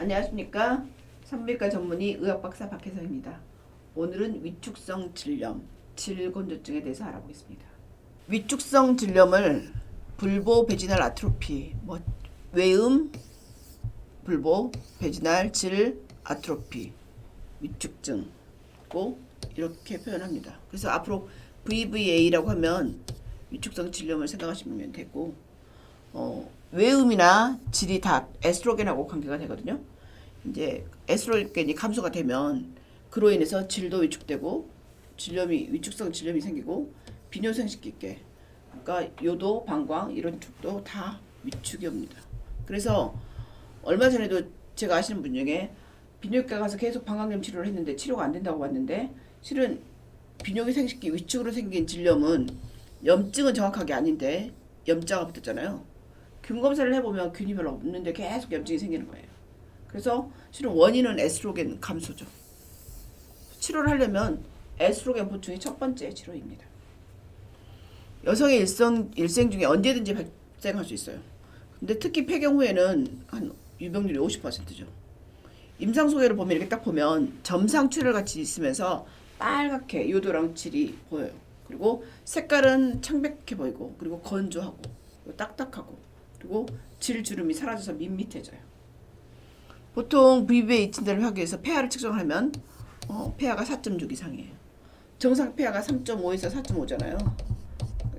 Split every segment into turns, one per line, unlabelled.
안녕하십니까. 산부인과 전문의 의학박사 박혜성입니다. 오늘은 위축성 질염, 질건조증에 대해서 알아보겠습니다. 위축성 질염을 불보 베지널 아트로피, 외음, 불보 베지널 질 아트로피, 위축증고 이렇게 표현합니다. 그래서 앞으로 VVA라고 하면 위축성 질염을 생각하시면 되고, 외음이나 질이 다 에스트로겐하고 관계가 되거든요. 이제 에스트로겐이 감소가 되면 그로 인해서 질도 위축되고 위축성 질염이 생기고 비뇨생식기계, 그러니까 요도, 방광 이런 쪽도 다 위축이 옵니다. 그래서 얼마 전에도 제가 아시는 분 중에 비뇨기과 가서 계속 방광염 치료를 했는데 치료가 안 된다고 봤는데, 실은 비뇨기생식기 위축으로 생긴 질염은 염증은 정확하게 아닌데 염자가 붙었잖아요. 균 검사를 해보면 균이 별로 없는데 계속 염증이 생기는 거예요. 그래서 실은 원인은 에스트로겐 감소죠. 치료를 하려면 에스트로겐 보충이 첫 번째 치료입니다. 여성의 일생 중에 언제든지 발생할 수 있어요. 근데 특히 폐경 후에는 한 유병률이 50%죠. 임상 소개를 보면 이렇게 딱 보면 점상 출혈 같이 있으면서 빨갛게 요도랑 질이 보여요. 그리고 색깔은 창백해 보이고, 그리고 건조하고, 그리고 딱딱하고, 그리고 질 주름이 사라져서 밋밋해져요. 보통 VVA 진단을 하기 위해서 폐하를 측정하면 폐하가 4.6 이상이에요. 정상 폐하가 3.5에서 4.5잖아요.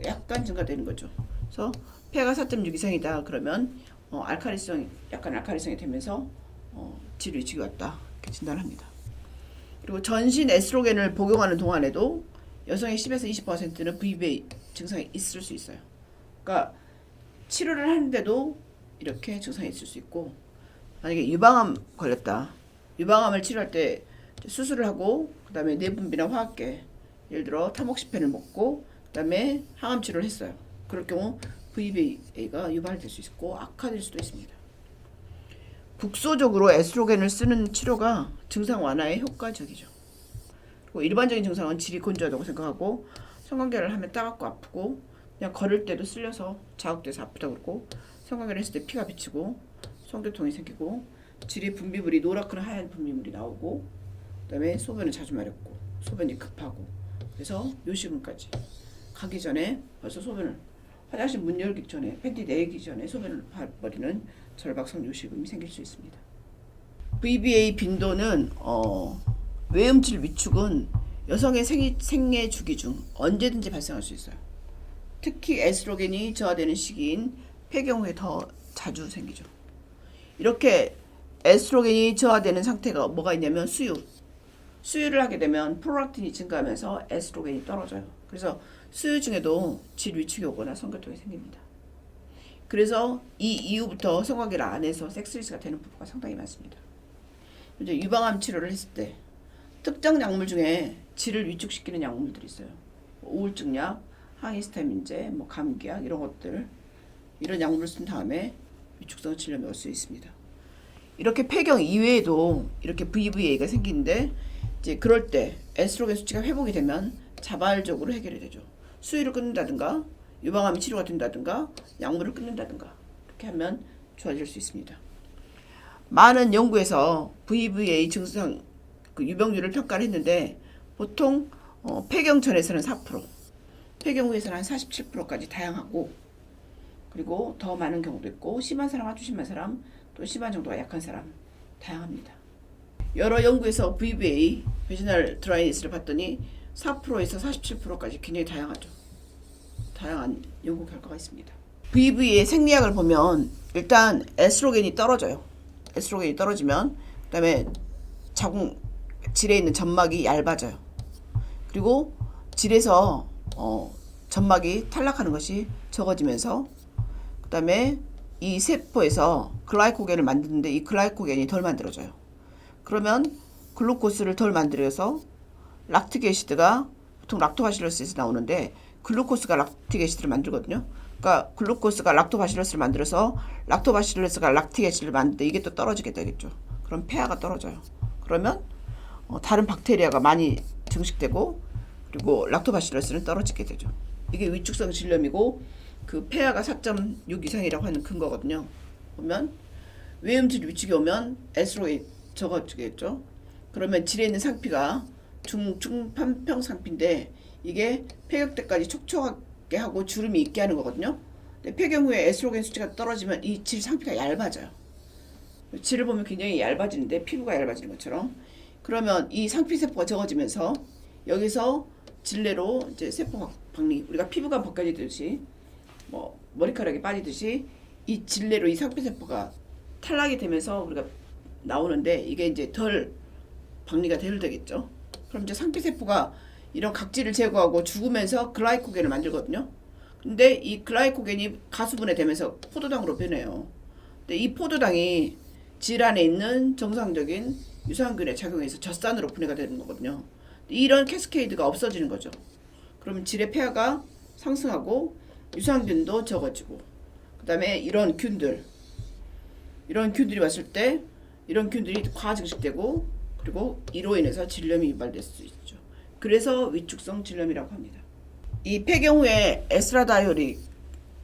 약간 증가되는 거죠. 그래서 폐하가 4.6 이상이다 그러면 약간 알칼리성이 되면서 질 위축이 왔다 이렇게 진단합니다. 그리고 전신 에스트로겐을 복용하는 동안에도 여성의 10에서 20%는 VVA 증상이 있을 수 있어요. 그러니까 치료를 하는데도 이렇게 증상이 있을 수 있고, 만약에 유방암 걸렸다. 유방암을 치료할 때 수술을 하고 그다음에 내분비나 화학계, 예를 들어 타목시펜을 먹고 그다음에 항암 치료를 했어요. 그럴 경우 VVA가 유발될 수 있고 악화될 수도 있습니다. 국소적으로 에스트로겐을 쓰는 치료가 증상 완화에 효과적이죠. 그리고 일반적인 증상은 질이 건조하다고 생각하고, 성관계를 하면 따갑고 아프고, 그냥 걸을 때도 쓸려서 자극돼서 아프다고 그러고, 성관계를 했을 때 피가 비치고 성교통이 생기고, 질의 분비물이 노랗거나 하얀 분비물이 나오고, 그다음에 소변은 자주 마렵고 소변이 급하고, 그래서 요식은까지 가기 전에 벌써 화장실 문 열기 전에, 팬티 내기 전에 소변을 버리는 절박성 요식음이 생길 수 있습니다. VVA 빈도는 외음질 위축은 여성의 생애 주기 중 언제든지 발생할 수 있어요. 특히 에스트로겐이 저하되는 시기인 폐경 후에 더 자주 생기죠. 이렇게 에스트로겐이 저하되는 상태가 뭐가 있냐면 수유를 하게 되면 프롤락틴이 증가하면서 에스트로겐이 떨어져요. 그래서 수유 중에도 질 위축이 오거나 성교통이 생깁니다. 그래서 이 이후부터 성관계를 안 해서 섹스리스가 되는 부부가 상당히 많습니다. 이제 유방암 치료를 했을 때 특정 약물 중에 질을 위축시키는 약물들이 있어요. 우울증약, 항히스타민제, 감기약 이런 것들, 이런 약물을 쓴 다음에 위축성 질염이 올 수 있습니다. 이렇게 폐경 이외에도 이렇게 VVA가 생기는데, 이제 그럴 때 에스트로겐 수치가 회복이 되면 자발적으로 해결이 되죠. 수유를 끊는다든가 유방암이 치료가 된다든가 약물을 끊는다든가 이렇게 하면 좋아질 수 있습니다. 많은 연구에서 VVA 증상 유병률을 평가를 했는데, 보통 폐경 전에서는 4%, 폐경 후에서는 한 47%까지 다양하고, 그리고 더 많은 경우도 있고, 심한 사람, 아주 심한 사람, 또 심한 정도가 약한 사람 다양합니다. 여러 연구에서 VVA, 베지널 드라이니스를 봤더니 4%에서 47%까지 굉장히 다양하죠. 다양한 연구 결과가 있습니다. VVA의 생리학을 보면 일단 에스트로겐이 떨어져요. 에스트로겐이 떨어지면 그다음에 질에 있는 점막이 얇아져요. 그리고 질에서 점막이 탈락하는 것이 적어지면서, 그다음에 이 세포에서 글라이코겐을 만드는데 이 글라이코겐이 덜 만들어져요. 그러면 글루코스를 덜 만들어서 락틱 애시드가, 보통 락토바실러스에서 나오는데 글루코스가 락틱 애시드를 만들거든요. 그러니까 글루코스가 락토바실러스를 만들어서 락토바실러스가 락틱 애시드를 만드는데 이게 또 떨어지게 되겠죠. 그럼 폐하가 떨어져요. 그러면 다른 박테리아가 많이 증식되고, 그리고 락토바실러스는 떨어지게 되죠. 이게 위축성 질염이고, 그 폐하가 4.6 이상이라고 하는 근거거든요. 보면 외음질 위축이 오면 에스트로겐이 적어지겠죠. 그러면 질에 있는 상피가 중판평 상피인데 이게 폐경 때까지 촉촉하게 하고 주름이 있게 하는 거거든요. 근데 폐경 후에 에스트로겐 수치가 떨어지면 이 질 상피가 얇아져요. 질을 보면 굉장히 얇아지는데 피부가 얇아지는 것처럼. 그러면 이 상피 세포가 적어지면서 여기서 질내로 이제 세포 박리, 우리가 피부가 벗겨지듯이 뭐 머리카락이 빠지듯이 이 질내로 이 상피 세포가 탈락이 되면서 우리가 나오는데 이게 이제 덜 박리가 덜 되겠죠. 그럼 이제 상피 세포가 이런 각질을 제거하고 죽으면서 글라이코겐을 만들거든요. 근데 이 글라이코겐이 가수분해 되면서 포도당으로 변해요. 근데 이 포도당이 질 안에 있는 정상적인 유산균에 작용해서 젖산으로 분해가 되는 거거든요. 이런 캐스케이드가 없어지는 거죠. 그러면 질의 폐하가 상승하고 유산균도 적어지고, 그 다음에 이런 균들이 왔을 때 이런 균들이 과아 증식되고, 그리고 이로 인해서 질염이 유발될 수 있죠. 그래서 위축성 질염이라고 합니다. 이 폐경 후에 에스트라다이올이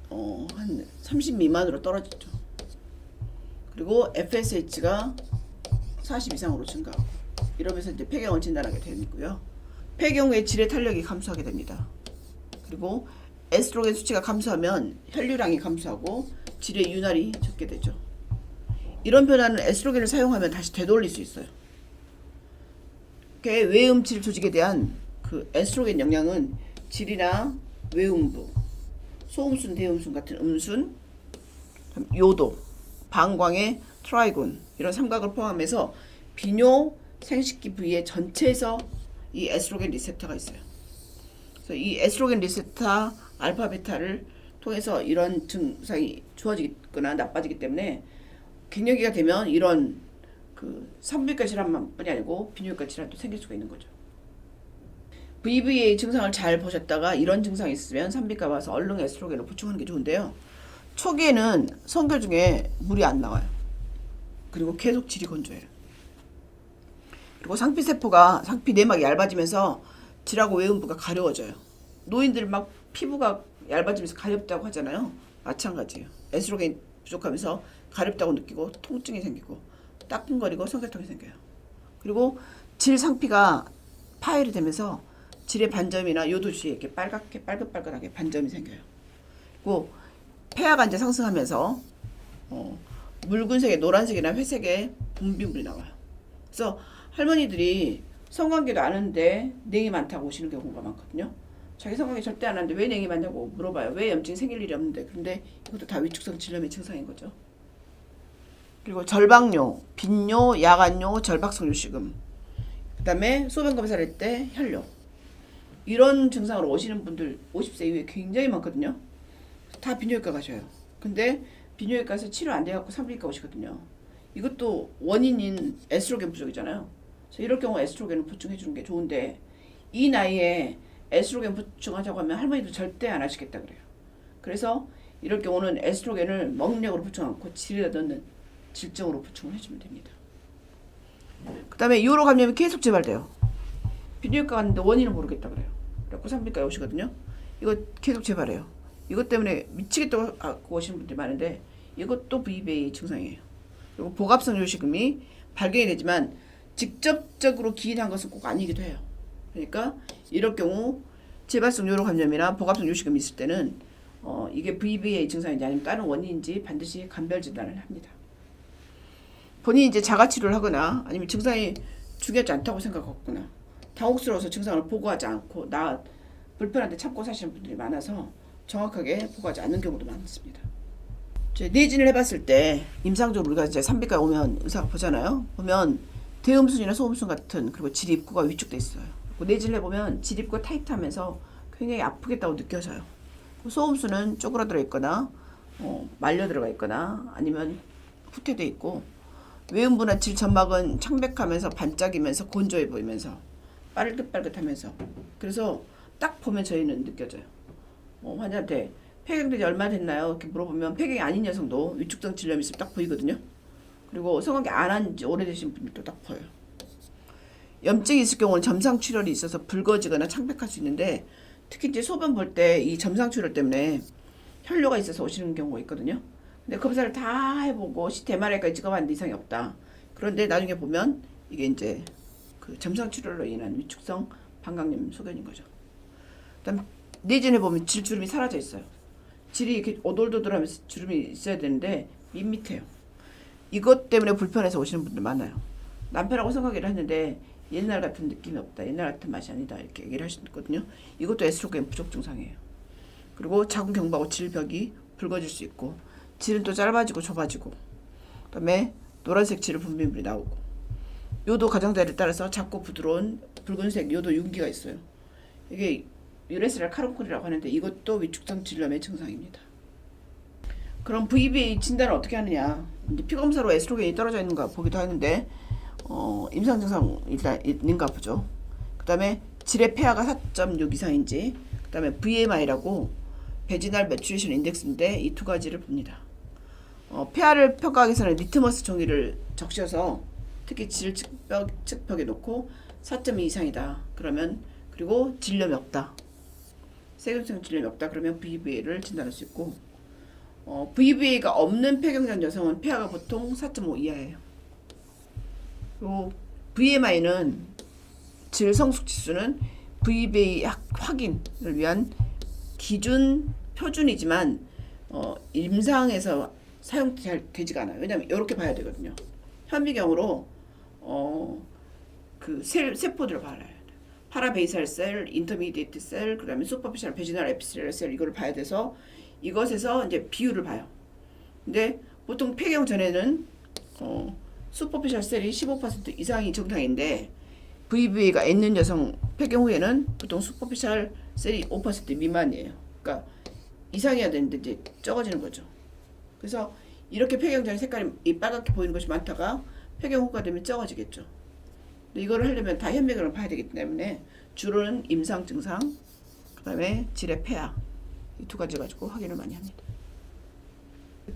한 30 미만으로 떨어지죠. 그리고 FSH가 40 이상으로 증가하고, 이러면서 이제 폐경을 진단하게 되고요. 폐경 후에 질의 탄력이 감소하게 됩니다. 그리고 에스트로겐 수치가 감소하면 혈류량이 감소하고 질의 윤활이 적게 되죠. 이런 변화는 에스트로겐을 사용하면 다시 되돌릴 수 있어요. 외음질 조직에 대한 그 에스트로겐 영향은 질이나 외음부, 소음순, 대음순 같은 음순, 요도, 방광의 트라이곤 이런 삼각을 포함해서 비뇨 생식기 부위의 전체에서 이 에스트로겐 리셉터가 있어요. 그래서 이 에스트로겐 리셉터 알파 베타를 통해서 이런 증상이 좋아지거나 나빠지기 때문에 갱년기가 되면 이런 그 산부인과 질환만뿐이 아니고 비뇨기과 질환도 생길 수가 있는 거죠. VVA 증상을 잘 보셨다가 이런 증상이 있으면 산부인과 와서 얼른 에스트로겐을 보충하는 게 좋은데요. 초기에는 성결 중에 물이 안 나와요. 그리고 계속 질이 건조해요. 그리고 상피 내막이 얇아지면서 질하고 외음부가 가려워져요. 노인들 막 피부가 얇아지면서 가렵다고 하잖아요. 마찬가지예요. 에스트로겐 부족하면서 가렵다고 느끼고 통증이 생기고 따끔거리고 성결통이 생겨요. 그리고 질 상피가 파열이 되면서 질의 반점이나 요도 주위에 이렇게 빨갛게 빨긋빨긋하게 반점이 생겨요. 그리고 폐하가 이제 상승하면서 묽은색의 노란색이나 회색의 분비물이 나와요. 그래서 할머니들이 성관계도 안 하는데 냉이 많다고 오시는 경우가 많거든요. 자기 성관계 절대 안 하는데 왜 냉이 많냐고 물어봐요. 왜 염증이 생길 일이 없는데. 그런데 이것도 다 위축성 질염의 증상인 거죠. 그리고 절박뇨, 빈뇨, 야간뇨, 절박성 요식음, 그 다음에 소변 검사를 할 때 혈뇨, 이런 증상으로 오시는 분들 50세 이후에 굉장히 많거든요. 다 비뇨기과 가셔요. 근데 비뇨기과에서 치료 안 돼갖고 산부인과 오시거든요. 이것도 원인인 에스트로겐 부족이잖아요. 그래서 이럴 경우 에스트로겐을 보충해 주는 게 좋은데, 이 나이에 에스트로겐 보충하자고 하면 할머니도 절대 안 하시겠다 그래요. 그래서 이럴 경우는 에스트로겐을 먹력으로 보충 않고 질에다 넣는 질정으로 보충을 해주면 됩니다. 그 다음에 요로 감염이 계속 재발돼요. 비뇨기과 갔는데 원인을 모르겠다 그래요. 그래서 산부인과에 오시거든요. 이거 계속 재발해요. 이것 때문에 미치겠다고 하고 오시는 분들이 많은데 이것도 VVA 증상이에요. 그리고 복압성 요식음이 발견이 되지만 직접적으로 기인한 것은 꼭 아니기도 해요. 그러니까 이럴 경우 재발성 요로 감염이나 복압성 요식음이 있을 때는 이게 VVA 증상인지 아니면 다른 원인인지 반드시 간별 진단을 합니다. 본인이 이제 자가치료를 하거나 아니면 증상이 중요하지 않다고 생각하거나 당혹스러워서 증상을 보고하지 않고 불편한데 참고 사시는 분들이 많아서 정확하게 보고하지 않는 경우도 많습니다. 내진을 해봤을 때 임상적으로 우리가 이제 산부인과에 오면 의사가 보잖아요. 보면 대음순이나 소음순 같은 그리고 질 입구가 위축돼 있어요. 그리고 내진을 해보면 질 입구가 타이트하면서 굉장히 아프겠다고 느껴져요. 소음순은 쪼그라들어 있거나 말려 들어가 있거나 아니면 후퇴돼 있고, 외음부나 질 점막은 창백하면서 반짝이면서 건조해 보이면서 빨긋빨긋하면서, 그래서 딱 보면 저희는 느껴져요. 환자한테 폐경된 지 얼마 됐나요? 이렇게 물어보면 폐경이 아닌 여성도 위축성 질염이 있으면 딱 보이거든요. 그리고 성관계 안 한 지 오래되신 분들도 딱 보여요. 염증이 있을 경우는 점상출혈이 있어서 붉어지거나 창백할 수 있는데, 특히 이제 소변 볼 때 이 점상출혈 때문에 혈뇨가 있어서 오시는 경우가 있거든요. 근데 검사를 다 해보고 CT/MRI까지 찍어봤는데 이상이 없다. 그런데 나중에 보면 이게 이제 그 점성출혈로 인한 위축성 방광염 소견인 거죠. 그다음 내진해 보면 질주름이 사라져 있어요. 질이 이렇게 오돌도돌하면서 주름이 있어야 되는데 밋밋해요. 이것 때문에 불편해서 오시는 분들 많아요. 남편하고 생각을 했는데 옛날 같은 느낌이 없다. 옛날 같은 맛이 아니다. 이렇게 얘기를 하시거든요. 이것도 에스트로겐 부족 증상이에요. 그리고 자궁 경부하고 질벽이 붉어질 수 있고 질은 또 짧아지고 좁아지고 그다음에 노란색 질 분비물이 나오고 요도 가장자리에 따라서 작고 부드러운 붉은색 요도 윤기가 있어요. 이게 유레스랄 카른콜이라고 하는데 이것도 위축성 질염의 증상입니다. 그럼 VBA 진단을 어떻게 하느냐? 이제 피검사로 에스트로겐이 떨어져 있는가 보기도 하는데 임상 증상 일단 있는가 보죠. 그다음에 질의 폐하가 4.6 이상인지, 그다음에 VMI라고 베지날 매츄레이션 인덱스인데 이 두 가지를 봅니다. 폐하를 평가하기 위해서는 리트머스 종이를 적셔서 특히 질 측벽에 놓고 4.2 이상이다. 그러면 그리고 질염이 없다. 세균성 질염이 없다. 그러면 VBA를 진단할 수 있고 VBA가 없는 폐경장 여성은 폐하가 보통 4.5 이하예요. 그리고 VMI는 질 성숙 지수는 VBA 확인을 위한 기준 표준이지만 임상에서 사용되지가 않아요. 왜냐하면 이렇게 봐야 되거든요. 현미경으로 그 세포들을 봐야 돼요. 파라베이살 셀, 인터미디에이트 셀, 그다음에 슈퍼피셜 베지널 에피셀 셀 이거를 봐야 돼서 이것에서 이제 비율을 봐요. 근데 보통 폐경 전에는 슈퍼피셜 셀이 15% 이상이 정상인데 VBA가 있는 여성 폐경 후에는 보통 슈퍼피셜 셀이 5% 미만이에요. 그러니까 이상이어야 되는데 이제 적어지는 거죠. 그래서 이렇게 폐경 전에 색깔이 빨갛게 보이는 것이 많다가 폐경 후가 되면 적어지겠죠. 근데 이거를 하려면 다 현미경을 봐야 되기 때문에 주로는 임상 증상, 그다음에 질의 폐하 이 두 가지 가지고 확인을 많이 합니다.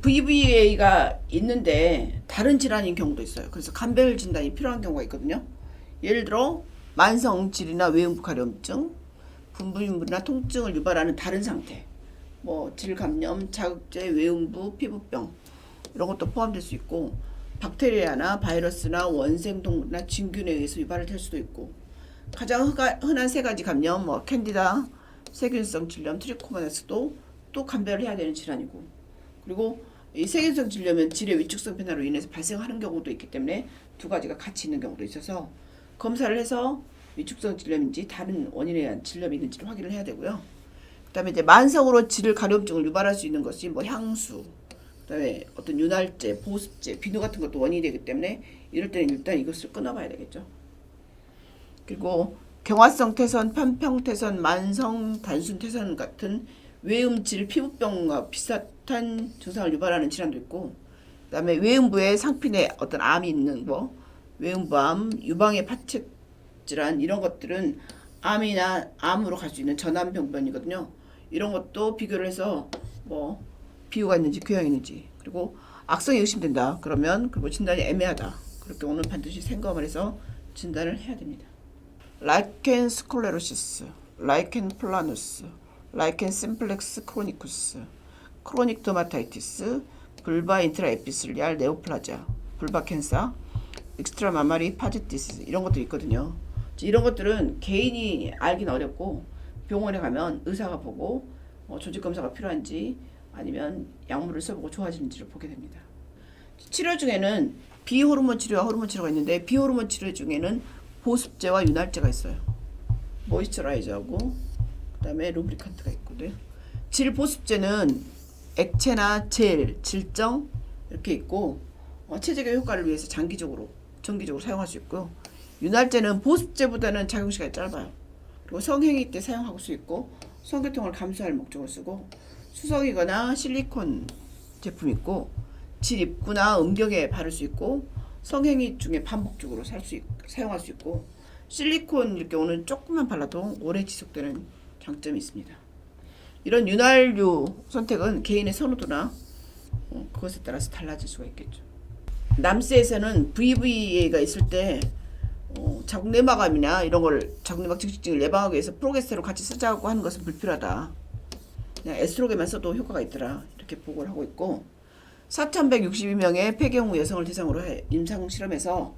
VBA가 있는데 다른 질환인 경우도 있어요. 그래서 감별 진단이 필요한 경우가 있거든요. 예를 들어 만성질이나 외음부 가려움증, 분부인물이나 통증을 유발하는 다른 상태, 뭐 질감염, 자극제, 외음부, 피부병 이런 것도 포함될 수 있고 박테리아나 바이러스나 원생동물이나 진균에 의해서 유발이 될 수도 있고 가장 흔한 세 가지 감염, 뭐 캔디다, 세균성 질염, 트리코모나스도 또 감별을 해야 되는 질환이고 그리고 이 세균성 질염은 질의 위축성 변화로 인해서 발생하는 경우도 있기 때문에 두 가지가 같이 있는 경우도 있어서 검사를 해서 위축성 질염인지 다른 원인에 의한 질염이 있는지를 확인을 해야 되고요. 그다음에 이제 만성으로 질 가려움증을 유발할 수 있는 것이 뭐 향수, 그다음에 어떤 윤활제, 보습제, 비누 같은 것도 원인이 되기 때문에 이럴 때는 일단 이것을 끊어봐야 되겠죠. 그리고 경화성 태선, 편평 태선, 만성 단순 태선 같은 외음질 피부병과 비슷한 증상을 유발하는 질환도 있고, 그다음에 외음부에 상핀에 어떤 암이 있는 거, 외음부암, 유방의 파체 질환 이런 것들은 암이나 암으로 갈 수 있는 전암병변이거든요. 이런 것도 비교를 해서 뭐 비유가 있는지 교양이 있는지 그리고 악성이 의심된다 그러면 그리고 진단이 애매하다 그럴 경우는 반드시 생검을 해서 진단을 해야 됩니다. 라이켄 스콜레로시스, 라이켄 플라누스, 라이켄 심플렉스 크로니쿠스, 크로닉 더마타이티스, 불바 인트라 에피슬리알 네오플라자, 불바 캔서, 익스트라 마마리 파지티스 이런 것도 있거든요. 이런 것들은 개인이 알기는 어렵고 병원에 가면 의사가 보고 조직 검사가 필요한지 아니면 약물을 써보고 좋아지는지를 보게 됩니다. 치료 중에는 비호르몬 치료와 호르몬 치료가 있는데 비호르몬 치료 중에는 보습제와 윤활제가 있어요. 모이스처라이저하고 그다음에 루브리칸트가 있거든요. 질 보습제는 액체나 젤, 질정 이렇게 있고 체질의 효과를 위해서 장기적으로 정기적으로 사용할 수 있고요. 윤활제는 보습제보다는 작용시간이 짧아요. 그리고 성행위 때 사용할 수 있고 성교통을 감소할 목적으로 쓰고 수성이거나 실리콘 제품 있고 질 입구나 음경에 바를 수 있고 성행위 중에 반복적으로 사용할 수 있고 실리콘일 경우는 조금만 발라도 오래 지속되는 장점이 있습니다. 이런 윤활유 선택은 개인의 선호도나 그것에 따라서 달라질 수가 있겠죠. 남세에서는 VVA가 있을 때 자궁 내막암이나 이런 걸 자궁내막 증식증을 예방하기 위해서 프로게스테론 같이 쓰자고 하는 것은 불필요하다. 그냥 에스트로겐만 써도 효과가 있더라. 이렇게 보고를 하고 있고 4,162명의 폐경 후 여성을 대상으로 임상 실험에서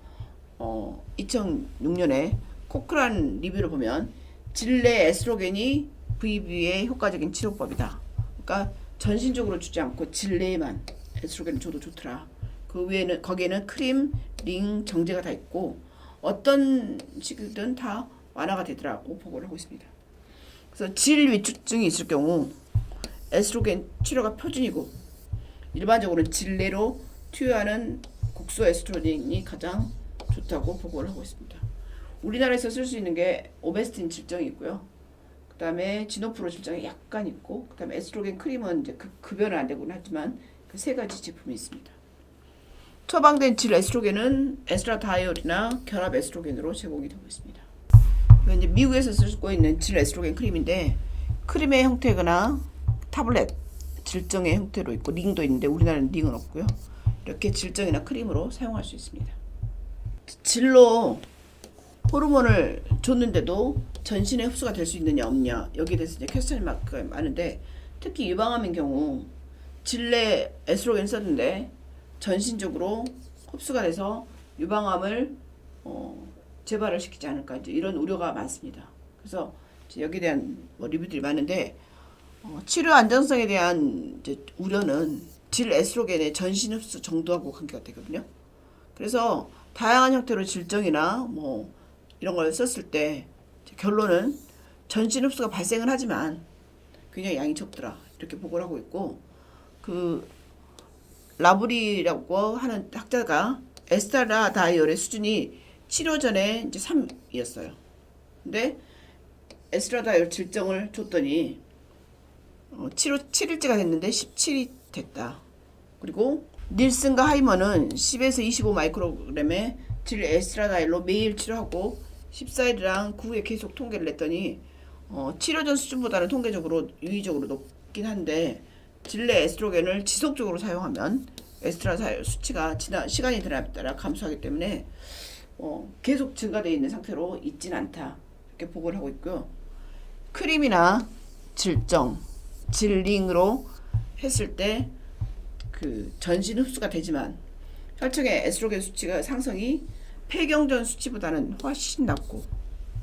2006년에 코크란 리뷰를 보면 질내 에스트로겐이 VB에 효과적인 치료법이다. 그러니까 전신적으로 주지 않고 질내에만 에스트로겐을 줘도 좋더라. 그 외에는 거기에는 크림, 링, 정제가 다 있고 어떤 식이든 다 완화가 되더라고 보고를 하고 있습니다. 그래서 질 위축증이 있을 경우 에스트로겐 치료가 표준이고 일반적으로는 질내로 투여하는 국소 에스트로겐이 가장 좋다고 보고를 하고 있습니다. 우리나라에서 쓸 수 있는 게 오베스틴 질정이 있고요. 그 다음에 지노프로 질정이 약간 있고, 그 다음에 에스트로겐 크림은 이제 급여는 안 되곤 하지만 그 세 가지 제품이 있습니다. 처방된 질 에스트로겐은 에스트라다이올이나 결합 에스트로겐으로 제공이 되고 있습니다. 이건 이제 미국에서 쓰고 있는 질 에스트로겐 크림인데 크림의 형태거나 타블렛 질정의 형태로 있고 링도 있는데 우리나라는 링은 없고요. 이렇게 질정이나 크림으로 사용할 수 있습니다. 질로 호르몬을 줬는데도 전신에 흡수가 될 수 있느냐 없냐 여기에 대해서 이제 퀘스천 마크가 많은데 특히 유방암인 경우 질내 에스트로겐 썼는데 전신적으로 흡수가 돼서 유방암을 재발을 시키지 않을까 이제 이런 우려가 많습니다. 그래서 여기에 대한 리뷰들이 많은데 치료 안전성에 대한 이제 우려는 질 에스트로겐의 전신 흡수 정도하고 관계가 되거든요. 그래서 다양한 형태로 질정이나 뭐 이런 걸 썼을 때 결론은 전신 흡수가 발생은 하지만 굉장히 양이 적더라 이렇게 보고를 하고 있고 그 라브리라고 하는 학자가 에스트라다이올의 수준이 치료 전에 이제 3이었어요. 근데 에스트라다이올 질정을 줬더니 치료 7일째가 됐는데 17이 됐다. 그리고 닐슨과 하이먼은 10에서 25 마이크로그램의 질 에스트라다이올로 매일 치료하고 14일이랑 그 후에 계속 통계를 냈더니 치료 전 수준보다는 통계적으로 유의적으로 높긴 한데 질내 에스트로겐을 지속적으로 사용하면 에스트라다이올 수치가 시간이 지남에 따라 감소하기 때문에 계속 증가되어 있는 상태로 있진 않다 이렇게 보고를 하고 있고요. 크림이나 질정, 질링으로 했을 때 그 전신 흡수가 되지만 혈청의 에스트로겐 수치가 상승이 폐경 전 수치보다는 훨씬 낮고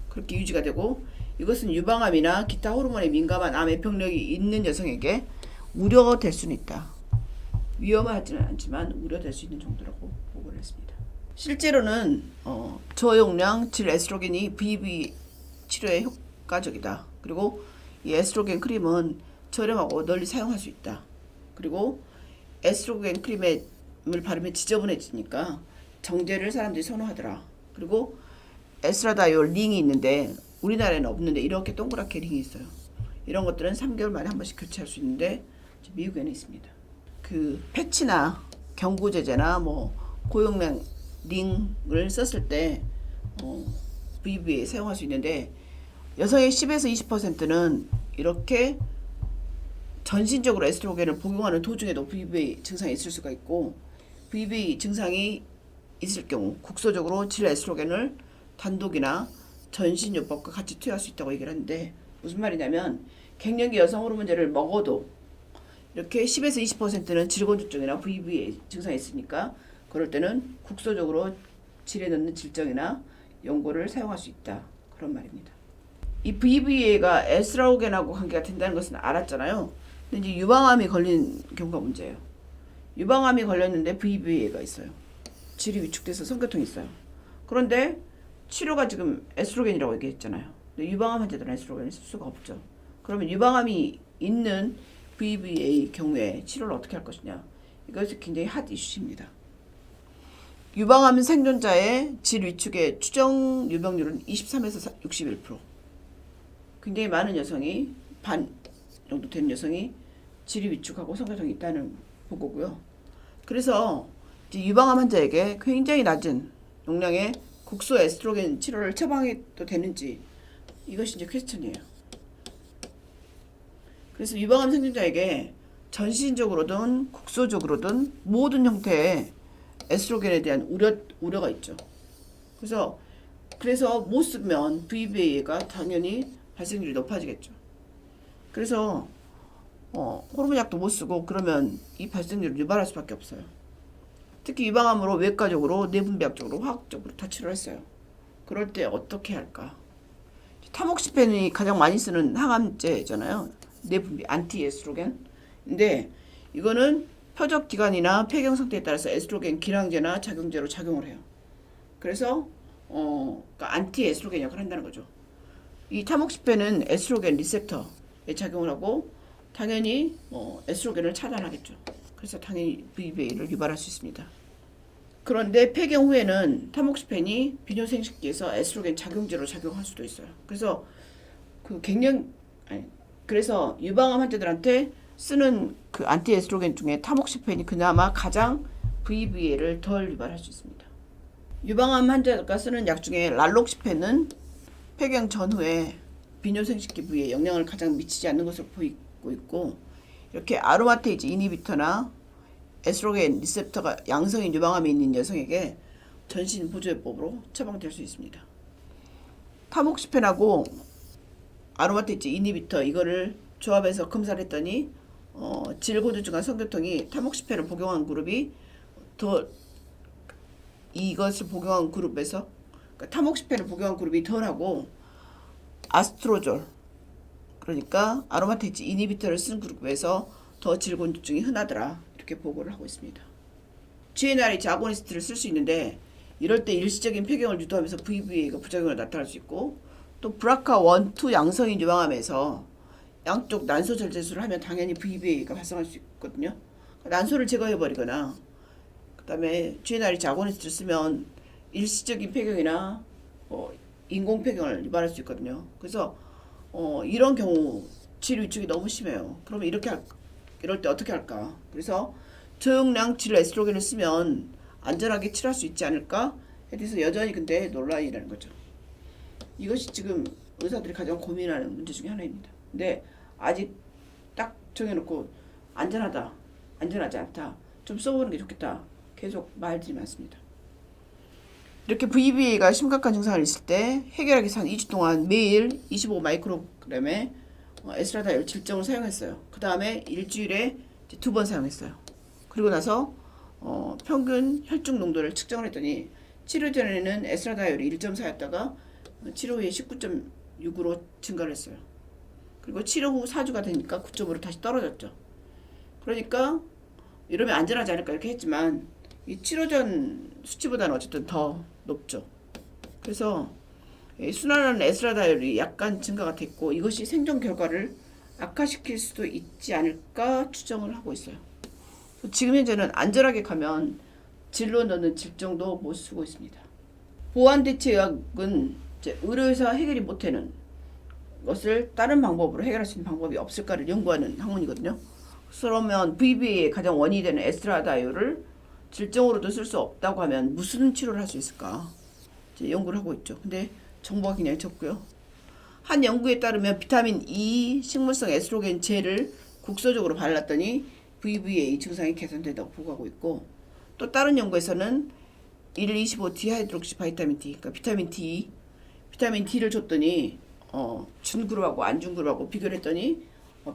그렇게 유지가 되고 이것은 유방암이나 기타 호르몬에 민감한 암의 병력이 있는 여성에게 우려될 수는 있다. 위험하지는 않지만 우려될 수 있는 정도라고 보고를 했습니다. 실제로는 저용량 질 에스트로겐이 VB 치료에 효과적이다. 그리고 이 에스트로겐 크림은 저렴하고 널리 사용할 수 있다. 그리고 에스트로겐 크림을 바르면 지저분해지니까 정제를 사람들이 선호하더라. 그리고 에스트라다이올 링이 있는데 우리나라에는 없는데 이렇게 동그랗게 링이 있어요. 이런 것들은 3개월 만에 한 번씩 교체할 수 있는데 미국에는 있습니다. 그 패치나 경구제제나 뭐 고용량 링을 썼을 때 VB에 사용할 수 있는데 여성의 10에서 20%는 이렇게 전신적으로 에스트로겐을 복용하는 도중에도 VB 증상이 있을 수가 있고 VB 증상이 있을 경우 국소적으로 질 에스트로겐을 단독이나 전신요법과 같이 투여할 수 있다고 얘기를 하는데 무슨 말이냐면 갱년기 여성 호르몬제를 먹어도 이렇게 10에서 20%는 질건조증이나 VB 증상이 있으니까 그럴 때는 국소적으로 질에 넣는 질정이나 연고를 사용할 수 있다. 그런 말입니다. 이 VBA가 에스트로겐하고 관계가 된다는 것은 알았잖아요. 근데 이제 유방암이 걸린 경우가 문제예요. 유방암이 걸렸는데 VBA가 있어요. 질이 위축돼서 성교통이 있어요. 그런데 치료가 지금 에스트로겐이라고 얘기했잖아요. 근데 유방암 환자들은 에스트로겐을 쓸 수가 없죠. 그러면 유방암이 있는 VBA 경우에 치료를 어떻게 할 것이냐. 이것이 굉장히 핫 이슈입니다. 유방암 생존자의 질 위축의 추정 유병률은 23에서 61%. 굉장히 많은 여성이 반 정도 되는 여성이 질이 위축하고 성교통이 있다는 보고고요. 그래서 이제 유방암 환자에게 굉장히 낮은 용량의 국소 에스트로겐 치료를 처방해도 되는지 이것이 이제 퀘스천이에요. 그래서 유방암 생존자에게 전신적으로든 국소적으로든 모든 형태의 에스트로겐에 대한 우려가 있죠. 그래서 못 쓰면 VBA가 당연히 발생률이 높아지겠죠. 그래서 호르몬 약도 못 쓰고 그러면 이 발생률을 유발할 수밖에 없어요. 특히 유방암으로 외과적으로, 내분비학적으로, 화학적으로 다 치료했어요. 그럴 때 어떻게 할까? 타목시펜이 가장 많이 쓰는 항암제잖아요. 내분비 안티에스트로겐. 근데 이거는 표적 기관이나 폐경 상태에 따라서 에스트로겐 기량제나 작용제로 작용을 해요. 그래서 그러니까 안티에스트로겐 역할을 한다는 거죠. 이 타목시펜은 에스트로겐 리셉터에 작용을 하고 당연히 에스트로겐을 차단하겠죠. 그래서 당연히 VBA를 유발할 수 있습니다. 그런데 폐경 후에는 타목시펜이 비뇨생식기에서 에스트로겐 작용제로 작용할 수도 있어요. 그래서 그래서 유방암 환자들한테 쓰는 그 안티에스트로겐 중에 타목시펜이 그나마 가장 VBA를 덜 유발할 수 있습니다. 유방암 환자가 쓰는 약 중에 랄록시펜은 폐경 전후에 비뇨생식기 부위에 영향을 가장 미치지 않는 것으로 보이고 있고, 이렇게 아로마테이즈 이니비터나 에스트로겐 리셉터가 양성인 유방암이 있는 여성에게 전신 보조요법으로 처방될 수 있습니다. 타목시펜하고 아로마테이즈 이니비터 이거를 조합해서 검사를 했더니 질고두증과 성교통이 타목시펜을 복용한 그룹이 이것을 복용한 그룹에서, 그러니까 타목시펜을 복용한 그룹이 덜하고 아스트로졸, 그러니까 아로마테이즈 이니비터를 쓴 그룹에서 더 질곤두증이 흔하더라, 이렇게 보고를 하고 있습니다. GnRH 아고니스트를 쓸 수 있는데 이럴 때 일시적인 폐경을 유도하면서 VBA가 부작용으로 나타날 수 있고, 또 브라카 1, 2 양성인 유방암에서 양쪽 난소 절제술을 하면 당연히 VBA가 발생할 수 있거든요. 난소를 제거해버리거나 그 다음에 GnRH 아고니스트를 쓰면 일시적인 폐경이나 인공 폐경을 유발할 수 있거든요. 그래서 이런 경우 질 위축이 너무 심해요. 그러면 이럴 때 어떻게 할까? 그래서 저용량 질 에스트로겐을 쓰면 안전하게 치료할 수 있지 않을까? 에 대해서 여전히 근데 논란이라는 거죠. 이것이 지금 의사들이 가장 고민하는 문제 중에 하나입니다. 근데 아직 딱 정해놓고 안전하다, 안전하지 않다, 좀 써보는 게 좋겠다, 계속 말들이 많습니다. 이렇게 VBA가 심각한 증상을 있을 때 해결하기 위해서 한 2주 동안 매일 25 마이크로그램의 에스트라다이올 질정을 사용했어요. 그 다음에 일주일에 2번 사용했어요. 그리고 나서 평균 혈중 농도를 측정을 했더니 치료 전에는 에스트라다이올이 1.4였다가 치료 후에 19.6으로 증가를 했어요. 그리고 치료 후 4주가 되니까 9.5로 다시 떨어졌죠. 그러니까 이러면 안전하지 않을까 이렇게 했지만 이 치료 전 수치보다는 어쨌든 더 높죠. 그래서 순환하는 에스트라다이올이 약간 증가가 됐고 이것이 생존 결과를 악화시킬 수도 있지 않을까 추정을 하고 있어요. 지금 현재는 안전하게 가면 진로 넣는 질정도 못 쓰고 있습니다. 보완 대체약은 의료에서 해결이 못하는 것을 다른 방법으로 해결할 수 있는 방법이 없을까를 연구하는 학문이거든요. 그러면 VBA의 가장 원인이 되는 에스트라다이올을 질정으로도 쓸 수 없다고 하면 무슨 치료를 할 수 있을까? 이제 연구를 하고 있죠. 근데 정보가 굉장히 적고요. 한 연구에 따르면 비타민 E 식물성 에스트로겐 젤을 국소적으로 발랐더니 VBA 증상이 개선된다고 보고하고 있고, 또 다른 연구에서는 1,25 디하이드록시 바이타민 D, 그러니까 비타민 D를 줬더니 준 그룹하고 안 준 그룹하고 비교를 했더니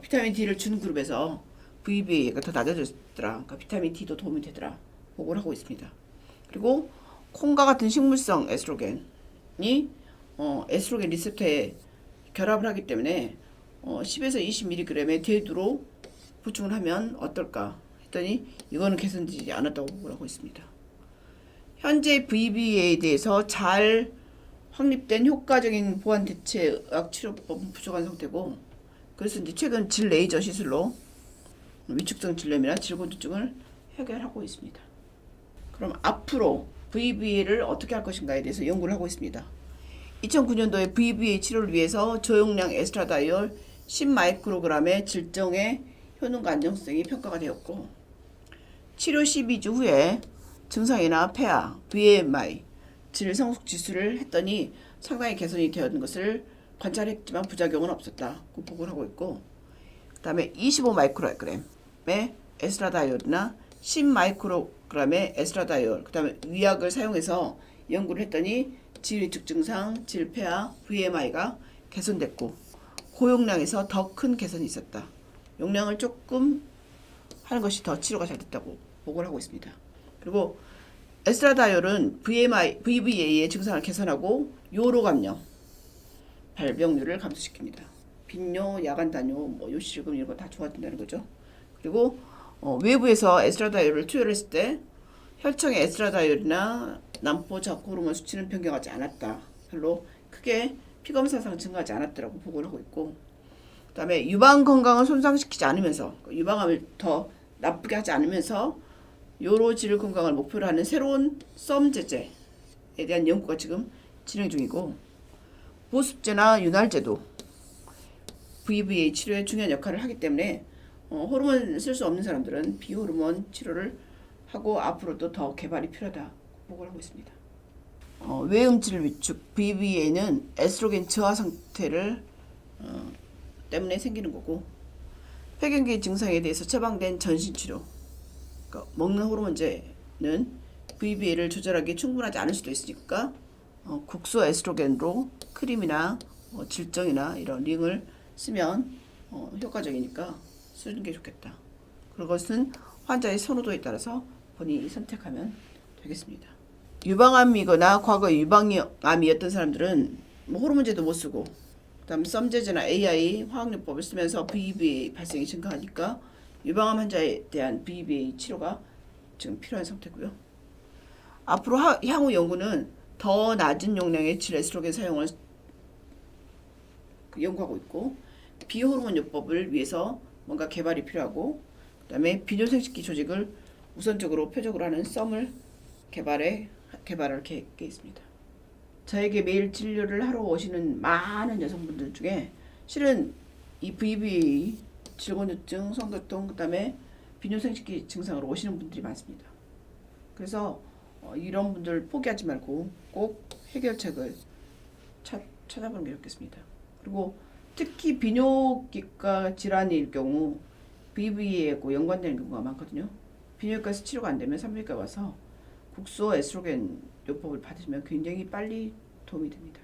비타민 D를 준 그룹에서 VBA가 더 낮아졌더라. 그러니까 비타민 D도 도움이 되더라. 보고를 하고 있습니다. 그리고 콩과 같은 식물성 에스트로겐이 에스트로겐 리셉터에 결합을 하기 때문에 10에서 20mg의 대두로 보충을 하면 어떨까 했더니 이거는 개선되지 않았다고 보고를 하고 있습니다. 현재 VBA에 대해서 잘 확립된 효과적인 보완 대체약 치료법은 부족한 상태고, 그래서 이제 최근 질 레이저 시술로 위축성 질염이나 질곤두증을 해결하고 있습니다. 그럼 앞으로 VBA를 어떻게 할 것인가에 대해서 연구를 하고 있습니다. 2009년도에 VBA 치료를 위해서 저용량 에스트라다이올 10마이크로그램의 질정의 효능과 안정성이 평가가 되었고, 치료 12주 후에 증상이나 폐하, BMI, 질 성숙 지수를 했더니 상당히 개선이 되었는 것을 관찰했지만 부작용은 없었다고 보고를 하고 있고, 그 다음에 25 마이크로그램의 에스트라다이올이나 10 마이크로그램의 에스트라다이올, 그 다음에 위약을 사용해서 연구를 했더니 질 위축 증상, 질 폐하, BMI가 개선됐고 고용량에서 더 큰 개선이 있었다 용량을 조금 하는 것이 더 치료가 잘 됐다고 보고를 하고 있습니다. 그리고 에스트라다올은 VVA의 증상을 개선하고 요로 감염, 발병률을 감소시킵니다. 빈뇨, 야간 단뇨, 요실금 이런 거 다 좋아진다는 거죠. 그리고 외부에서 에스트라다올을 투여했을 때 혈청의 에스트라다올이나 난포적 호르몬 수치는 변경하지 않았다. 별로 크게 피검사상 증가하지 않았다라고 보고를 하고 있고, 그다음에 유방 건강을 손상시키지 않으면서 유방암을 더 나쁘게 하지 않으면서 요로질 건강을 목표로 하는 새로운 썸 제제에 대한 연구가 지금 진행 중이고, 보습제나 윤활제도 VVA 치료에 중요한 역할을 하기 때문에 호르몬 쓸 수 없는 사람들은 비호르몬 치료를 하고 앞으로도 더 개발이 필요하다 보고를 하고 있습니다. 외음질 위축 VVA는 에스트로겐 저하 상태를 때문에 생기는 거고, 폐경기 증상에 대해서 처방된 전신치료, 그러니까 먹는 호르몬제는 VVA를 조절하기 충분하지 않을 수도 있으니까 국소 에스트로겐으로 크림이나 질정이나 이런 링을 쓰면 효과적이니까 쓰는 게 좋겠다. 그것은 환자의 선호도에 따라서 본인이 선택하면 되겠습니다. 유방암이거나 과거 유방암이었던 사람들은 호르몬제도 못 쓰고, 그다음 썸제제나 AI 화학요법을 쓰면서 VVA 발생이 증가하니까 유방암 환자에 대한 VVA 치료가 지금 필요한 상태고요. 앞으로 향후 연구는 더 낮은 용량의 질에스트로겐 사용을 연구하고 있고, 비호르몬 요법을 위해서 뭔가 개발이 필요하고, 그다음에 비뇨생식기 조직을 우선적으로 표적으로 하는 썸을 개발할 계획에 있습니다. 저에게 매일 진료를 하러 오시는 많은 여성분들 중에 실은 이 VVA, 질곤증, 성교통, 그다음에 비뇨생식기 증상으로 오시는 분들이 많습니다. 그래서 이런 분들 포기하지 말고 꼭 해결책을 찾아보는 게 좋겠습니다. 그리고 특히 비뇨기과 질환일 경우 VVA하고 연관되는 경우가 많거든요. 비뇨기과에서 치료가 안 되면 산부인과 와서 국소 에스트로겐 요법을 받으시면 굉장히 빨리 도움이 됩니다.